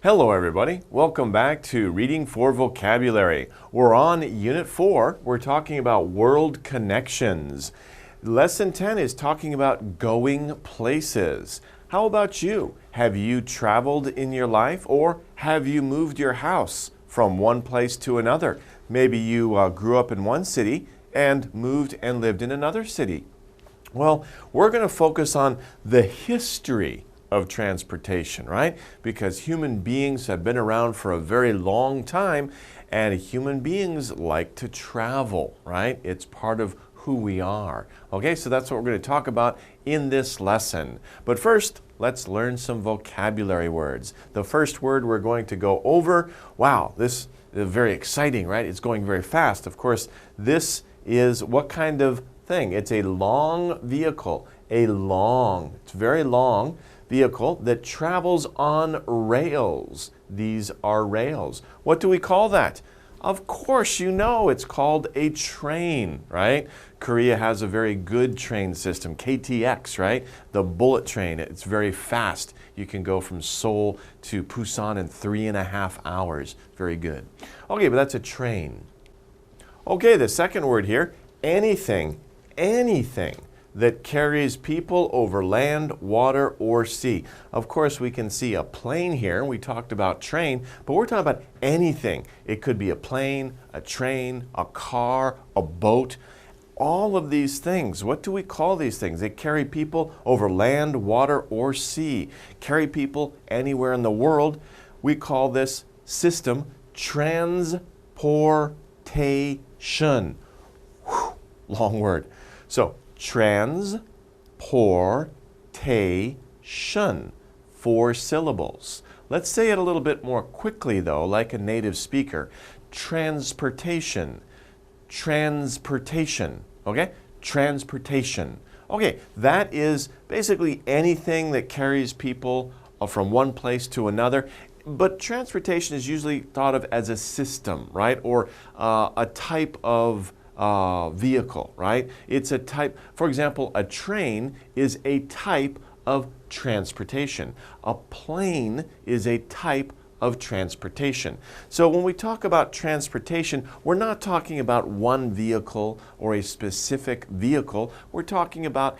Hello everybody, welcome back to Reading for Vocabulary. We're on Unit 4, we're talking about world connections. Lesson 10 is talking about going places. How about you? Have you traveled in your life or have you moved your house from one place to another? Maybe you grew up in one city and moved and lived in another city. Well, we're going to focus on the history of transportation, right? Because human beings have been around for a very long time and human beings like to travel, right? It's part of who we are. Okay, so that's what we're going to talk about in this lesson. But first, let's learn some vocabulary words. The first word we're going to go over, wow, this is very exciting, right? It's going very fast. Of course, this is what kind of thing? It's a long vehicle, it's very long vehicle that travels on rails. These are rails. What do we call that? Of course, you know it's called a train, right? Korea has a very good train system, KTX, right? The bullet train, it's very fast. You can go from Seoul to Busan in 3.5 hours. Very good. Okay, but that's a train. Okay, the second word here, anything that carries people over land, water, or sea. Of course, we can see a plane here. We talked about train, but we're talking about anything. It could be a plane, a train, a car, a boat. All of these things, what do we call these things? They carry people over land, water, or sea. Carry people anywhere in the world. We call this system transportation. Whew, long word. So, transportation, 4 syllables. Let's say it a little bit more quickly though, like a native speaker. Transportation, okay? Transportation. Okay, that is basically anything that carries people from one place to another. But transportation is usually thought of as a system, right? Or a type of vehicle, right? It's a type, for example, a train is a type of transportation. A plane is a type of transportation. So when we talk about transportation, we're not talking about one vehicle or a specific vehicle. We're talking about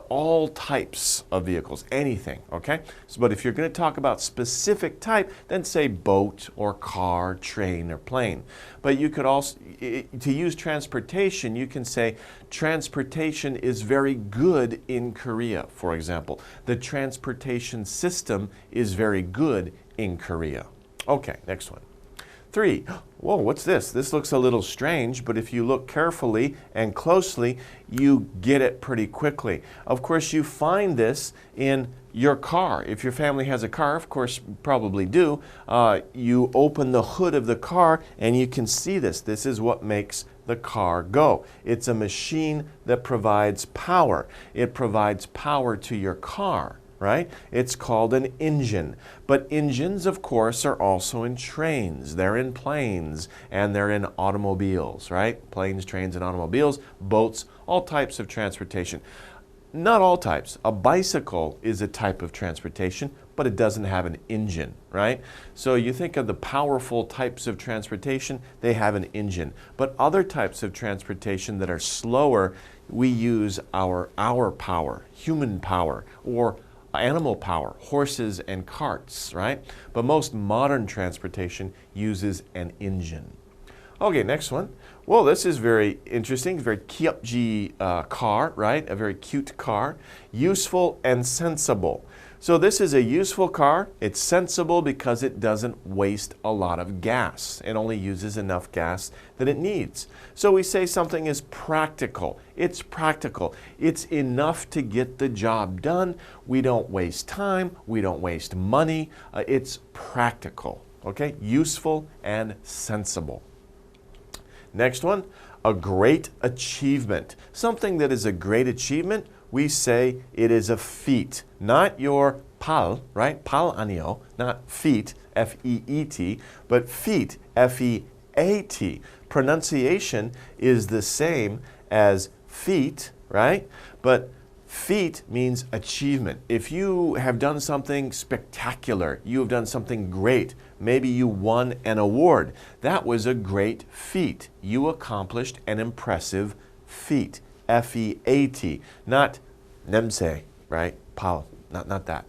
all types of vehicles, anything, okay? So, but if you're going to talk about specific type, then say boat or car, train or plane. But you could also, to use transportation, you can say transportation is very good in Korea, for example. The transportation system is very good in Korea. Okay, next one. 3. Whoa, what's this? This looks a little strange, but if you look carefully and closely, you get it pretty quickly. Of course, you find this in your car. If your family has a car, of course, probably do, you open the hood of the car and you can see this. This is what makes the car go. It's a machine that provides power. It provides power to your car. Right? It's called an engine. But engines, of course, are also in trains. They're in planes and they're in automobiles, right? Planes, trains, and automobiles, boats, all types of transportation. Not all types. A bicycle is a type of transportation, but it doesn't have an engine, right? So you think of the powerful types of transportation, they have an engine. But other types of transportation that are slower, we use our power, human power, or animal power, horses and carts, right? But most modern transportation uses an engine. Okay, next one. Well, this is very interesting, very kyupji car, right? A very cute car. Useful and sensible. So this is a useful car. It's sensible because it doesn't waste a lot of gas. It only uses enough gas that it needs. So we say something is practical. It's practical. It's enough to get the job done. We don't waste time. We don't waste money. It's practical. Okay? Useful and sensible. Next one, a great achievement. Something that is a great achievement, we say it is a feat. Not your pal, right? Pal 아니요, not feet, F-E-E-T, but feat, F-E-A-T. Pronunciation is the same as feet, right? But Feat means achievement. If you have done something spectacular, you have done something great, maybe you won an award, that was a great feat. You accomplished an impressive feat. F-E-A-T, not nemse, right? Pal, not that.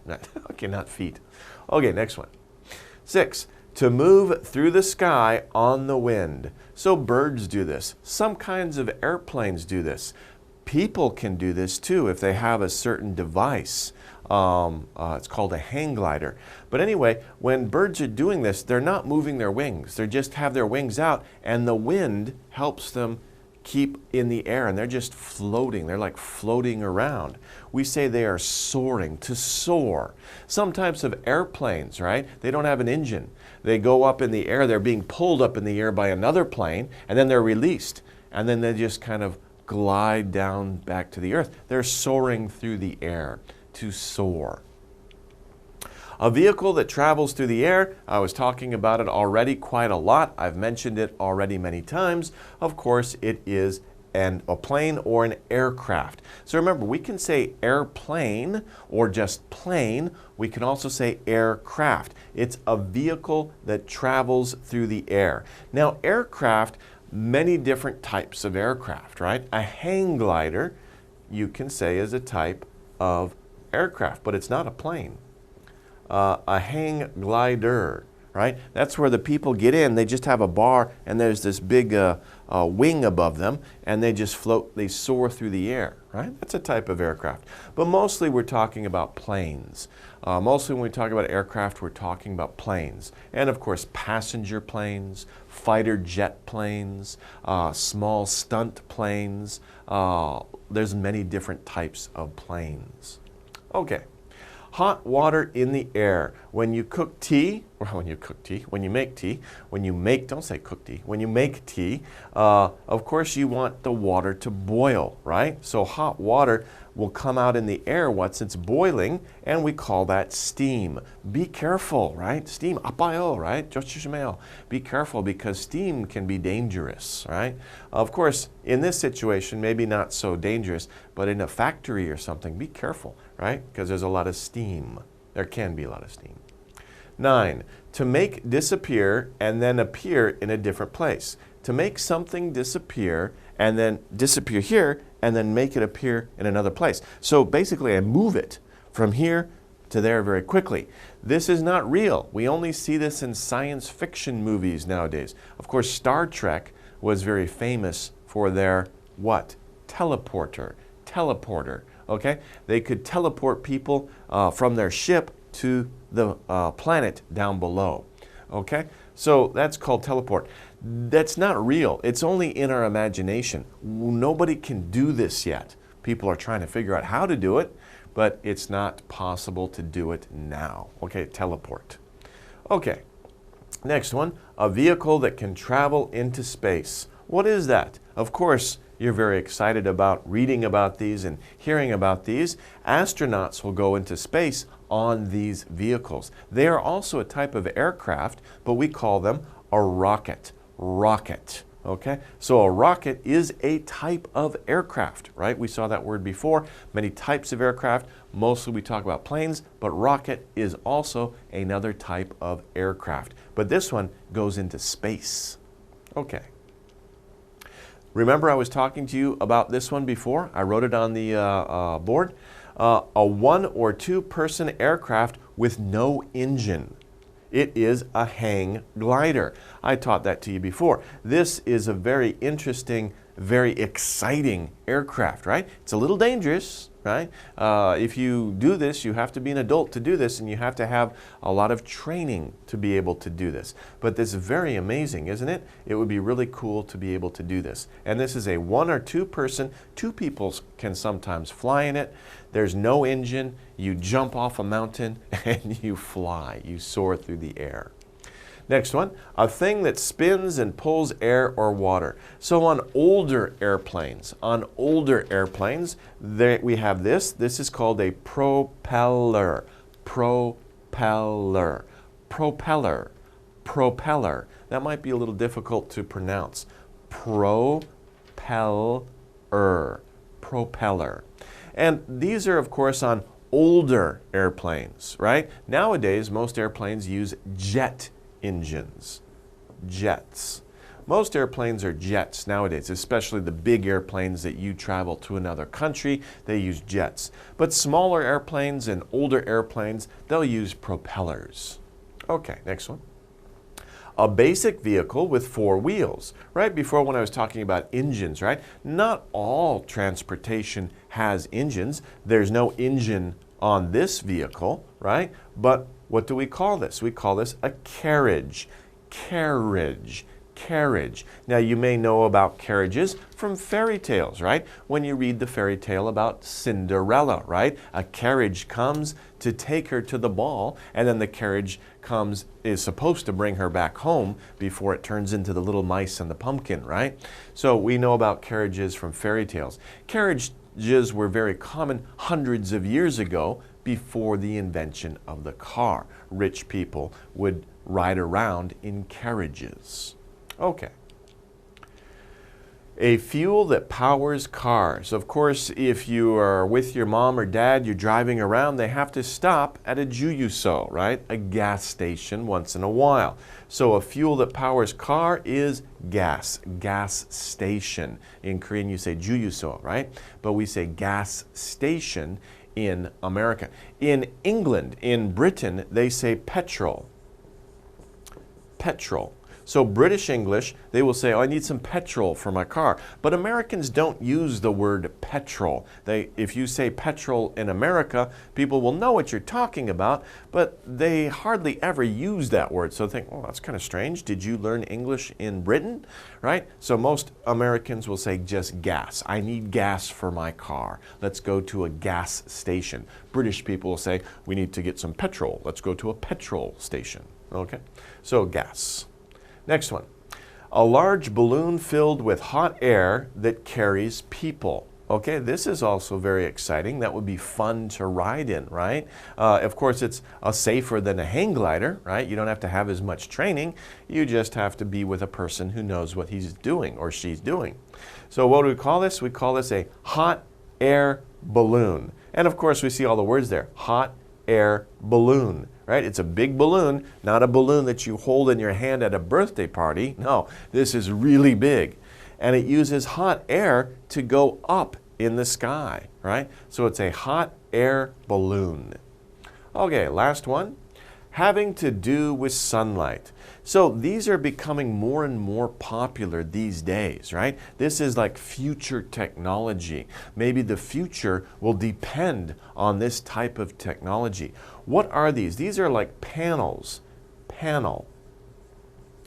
Okay, not feet. Okay, next one. 6, to move through the sky on the wind. So birds do this. Some kinds of airplanes do this. People can do this too if they have a certain device. It's called a hang glider. But anyway, when birds are doing this, they're not moving their wings. They just have their wings out, and the wind helps them keep in the air, and they're just floating. They're like floating around. We say they are soaring, to soar. Some types of airplanes, right? They don't have an engine. They go up in the air. They're being pulled up in the air by another plane, and then they're released. And then they just kind of glide down back to the earth. They're soaring through the air, to soar. A vehicle that travels through the air, I was talking about it already quite a lot. I've mentioned it already many times. Of course, it is a plane or an aircraft. So remember, we can say airplane or just plane. We can also say aircraft. It's a vehicle that travels through the air. Now, aircraft, many different types of aircraft, right? A hang glider, you can say, is a type of aircraft, but it's not a plane. A hang glider, right? That's where the people get in. They just have a bar, and there's this big wing above them, and they just float, they soar through the air, right? That's a type of aircraft. But mostly we're talking about planes. Mostly when we talk about aircraft, we're talking about planes. And of course, passenger planes, fighter jet planes, small stunt planes. There's many different types of planes. Okay. Hot water in the air. When you cook tea, or when you make tea, don't say cook tea, when you make tea, of course you want the water to boil, right? So hot water will come out in the air once it's boiling, and we call that steam. Be careful, right? Steam, apayo, right? 조심해요. Be careful because steam can be dangerous, right? Of course, in this situation, maybe not so dangerous, but in a factory or something, be careful, right? Because there's a lot of steam. There can be a lot of steam. 9, to make disappear and then appear in a different place. To make something disappear and then disappear here and then make it appear in another place. So basically I move it from here to there very quickly. This is not real. We only see this in science fiction movies nowadays. Of course, Star Trek was very famous for their what? Teleporter. Okay? They could teleport people from their ship to the planet down below. Okay? So that's called teleport. That's not real. It's only in our imagination. Nobody can do this yet. People are trying to figure out how to do it, but it's not possible to do it now. Okay, teleport. Okay, next one, a vehicle that can travel into space. What is that? Of course, you're very excited about reading about these and hearing about these. Astronauts will go into space on these vehicles. They are also a type of aircraft, but we call them a rocket. Okay? So a rocket is a type of aircraft, right? We saw that word before. Many types of aircraft. Mostly we talk about planes, but rocket is also another type of aircraft. But this one goes into space. Okay. Remember I was talking to you about this one before? I wrote it on the board. A 1 or 2 person aircraft with no engine. It is a hang glider. I taught that to you before. This is a very interesting, very exciting aircraft, right? It's a little dangerous, right? If you do this, you have to be an adult to do this, and you have to have a lot of training to be able to do this. But this is very amazing, isn't it? It would be really cool to be able to do this. And this is a 1 or 2 person, 2 people can sometimes fly in it. There's no engine. You jump off a mountain and you fly. You soar through the air. Next one, a thing that spins and pulls air or water. So on older airplanes, we have this. This is called a propeller. Propeller. That might be a little difficult to pronounce. Propeller. And these are, of course, on older airplanes, right? Nowadays, most airplanes use jet engines. Jets. Most airplanes are jets nowadays, especially the big airplanes that you travel to another country, they use jets. But smaller airplanes and older airplanes, they'll use propellers. Okay, next one. A basic vehicle with 4 wheels. Right before when I was talking about engines, right? Not all transportation has engines. There's no engine on this vehicle, right? But what do we call this? We call this a carriage. Carriage. Carriage. Now you may know about carriages from fairy tales, right? When you read the fairy tale about Cinderella, right? A carriage comes to take her to the ball, and then the carriage is supposed to bring her back home before it turns into the little mice and the pumpkin, right? So we know about carriages from fairy tales. Carriages were very common hundreds of years ago before the invention of the car. Rich people would ride around in carriages. Okay. A fuel that powers cars. Of course, if you are with your mom or dad, you're driving around, they have to stop at a 주유소, right? A gas station once in a while. So a fuel that powers car is gas, gas station. In Korean, you say 주유소, right? But we say gas station in America. In England, in Britain, they say petrol. Petrol. So British English, they will say, oh, I need some petrol for my car. But Americans don't use the word petrol. If you say petrol in America, people will know what you're talking about, but they hardly ever use that word. So they think, oh, that's kind of strange. Did you learn English in Britain? Right? So most Americans will say just gas. I need gas for my car. Let's go to a gas station. British people will say, we need to get some petrol. Let's go to a petrol station. Okay? So gas. Next one, a large balloon filled with hot air that carries people. Okay, this is also very exciting. That would be fun to ride in, right? Of course, it's safer than a hang glider, right? You don't have to have as much training. You just have to be with a person who knows what he's doing or she's doing. So what do we call this? We call this a hot air balloon. And of course, we see all the words there, hot air balloon. Right? It's a big balloon, not a balloon that you hold in your hand at a birthday party. No, this is really big. And it uses hot air to go up in the sky, right? So it's a hot air balloon. Okay, last one. Having to do with sunlight. So these are becoming more and more popular these days, right? This is like future technology. Maybe the future will depend on this type of technology. What are these? These are like panels. Panel,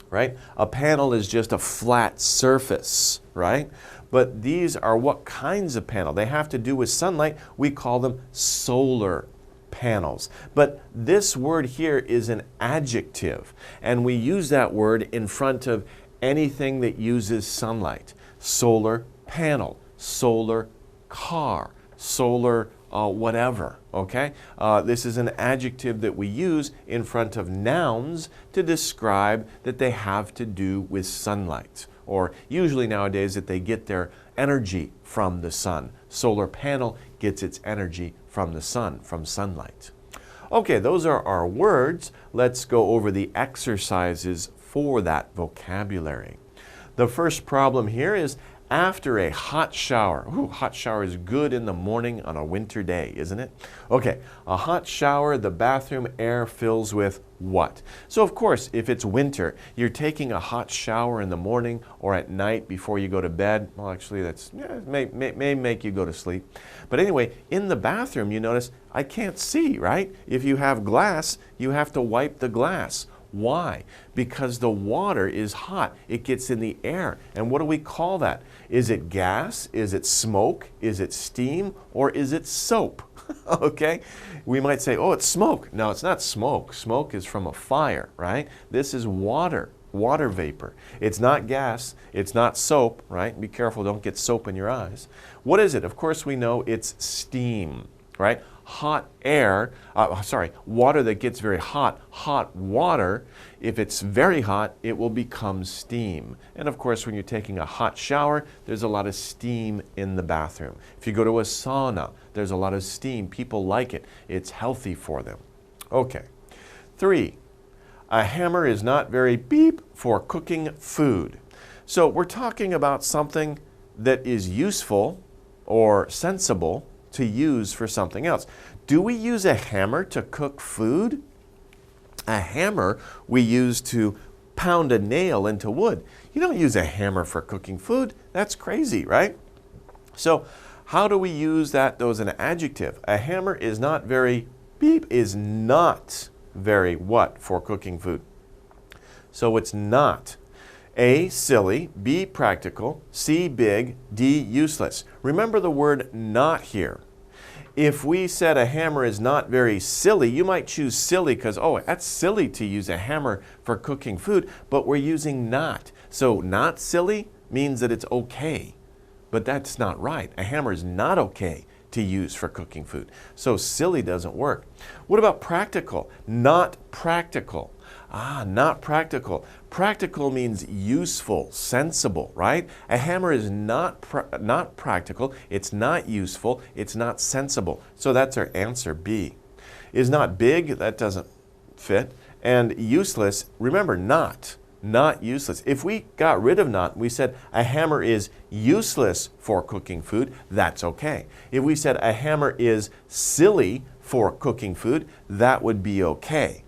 right? A panel is just a flat surface, right? But these are what kinds of panel? They have to do with sunlight. We call them solar panels. But this word here is an adjective, and we use that word in front of anything that uses sunlight. Solar panel, solar car, solar whatever, okay? This is an adjective that we use in front of nouns to describe that they have to do with sunlight, or usually nowadays that they get their energy from the sun. Solar panel gets its energy from the sun, from sunlight. Okay, those are our words. Let's go over the exercises for that vocabulary. The first problem here is after a hot shower. Ooh, hot shower is good in the morning on a winter day, isn't it? Okay, a hot shower, the bathroom air fills with what? So of course, if it's winter, you're taking a hot shower in the morning or at night before you go to bed. Well, actually, that's may make you go to sleep. But anyway, in the bathroom, you notice I can't see, right? If you have glass, you have to wipe the glass. Why? Because the water is hot. It gets in the air. And what do we call that? Is it gas? Is it smoke? Is it steam? Or is it soap? Okay? We might say, oh, it's smoke. No, it's not smoke. Smoke is from a fire, right? This is water, water vapor. It's not gas. It's not soap, right? Be careful, don't get soap in your eyes. What is it? Of course, we know it's steam. right? Hot air, water that gets very hot, hot water, if it's very hot, it will become steam. And of course, when you're taking a hot shower, there's a lot of steam in the bathroom. If you go to a sauna, there's a lot of steam. People like it. It's healthy for them. Okay. 3, a hammer is not very beep for cooking food. So we're talking about something that is useful or sensible to use for something else. Do we use a hammer to cook food? A hammer we use to pound a nail into wood. You don't use a hammer for cooking food. That's crazy, right? So how do we use that though as an adjective? A hammer is not very, beep, is not very what for cooking food? So it's not. A, silly, B, practical, C, big, D, useless. Remember the word not here. If we said a hammer is not very silly, you might choose silly because, oh, that's silly to use a hammer for cooking food, but we're using not. So not silly means that it's okay, but that's not right. A hammer is not okay to use for cooking food. So silly doesn't work. What about practical? Not practical. Not practical. Practical means useful, sensible, right? A hammer is not practical, it's not useful, it's not sensible. So that's our answer, B. Is not big, that doesn't fit. And useless, remember not useless. If we got rid of not, we said a hammer is useless for cooking food, that's okay. If we said a hammer is silly for cooking food, that would be okay.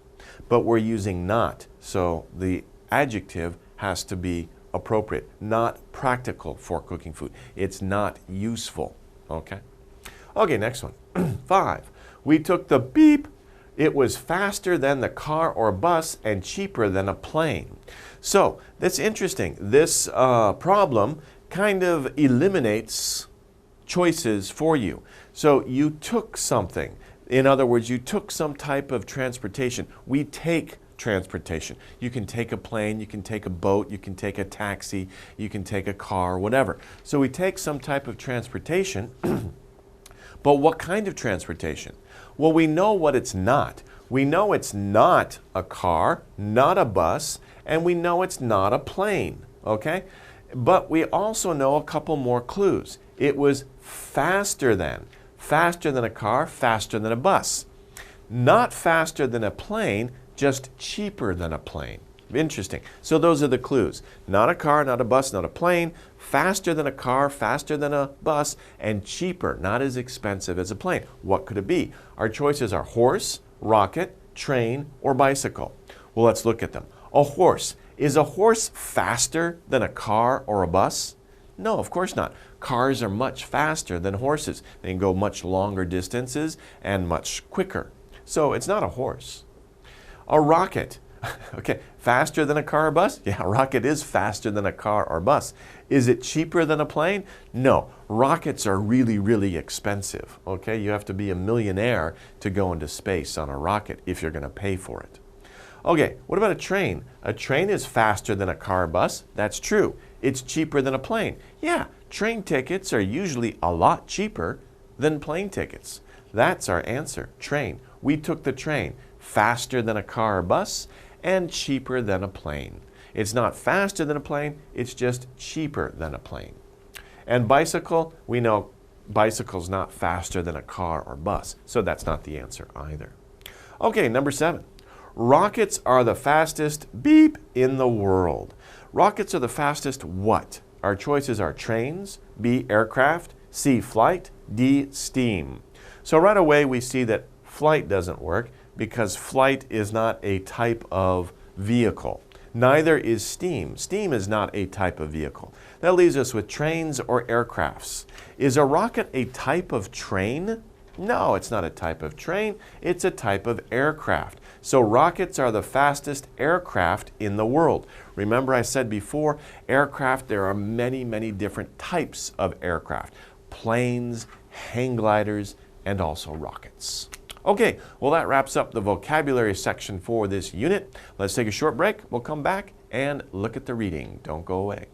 But we're using not, so the adjective has to be appropriate. Not practical for cooking food. It's not useful, okay? Okay, next one. 5, we took the beep. It was faster than the car or bus and cheaper than a plane. So that's interesting. This problem kind of eliminates choices for you. So you took something. In other words, you took some type of transportation. We take transportation. You can take a plane, you can take a boat, you can take a taxi, you can take a car, whatever. So we take some type of transportation, but what kind of transportation? Well, we know what it's not. We know it's not a car, not a bus, and we know it's not a plane, okay? But we also know a couple more clues. It was faster than. Faster than a car, faster than a bus. Not faster than a plane, just cheaper than a plane. Interesting. So those are the clues. Not a car, not a bus, not a plane, faster than a car, faster than a bus, and cheaper, not as expensive as a plane. What could it be? Our choices are horse, rocket, train, or bicycle. Well, let's look at them. A horse. Is a horse faster than a car or a bus? No, of course not. Cars are much faster than horses. They can go much longer distances and much quicker. So it's not a horse. A rocket. Okay, faster than a car or bus? Yeah, a rocket is faster than a car or bus. Is it cheaper than a plane? No, rockets are really, really expensive. Okay, you have to be a millionaire to go into space on a rocket if you're going to pay for it. Okay, what about a train? A train is faster than a car or bus. That's true. It's cheaper than a plane. Yeah, train tickets are usually a lot cheaper than plane tickets. That's our answer, train. We took the train. Faster than a car or bus and cheaper than a plane. It's not faster than a plane, it's just cheaper than a plane. And bicycle, we know bicycle's not faster than a car or bus, so that's not the answer either. Okay, number 7. Rockets are the fastest beep in the world. Rockets are the fastest what? Our choices are trains, B, aircraft, C, flight, D, steam. So right away we see that flight doesn't work because flight is not a type of vehicle. Neither is steam. Steam is not a type of vehicle. That leaves us with trains or aircrafts. Is a rocket a type of train? No, it's not a type of train. It's a type of aircraft. So rockets are the fastest aircraft in the world. Remember I said before, aircraft, there are many, many different types of aircraft. Planes, hang gliders, and also rockets. Okay, well that wraps up the vocabulary section for this unit. Let's take a short break. We'll come back and look at the reading. Don't go away.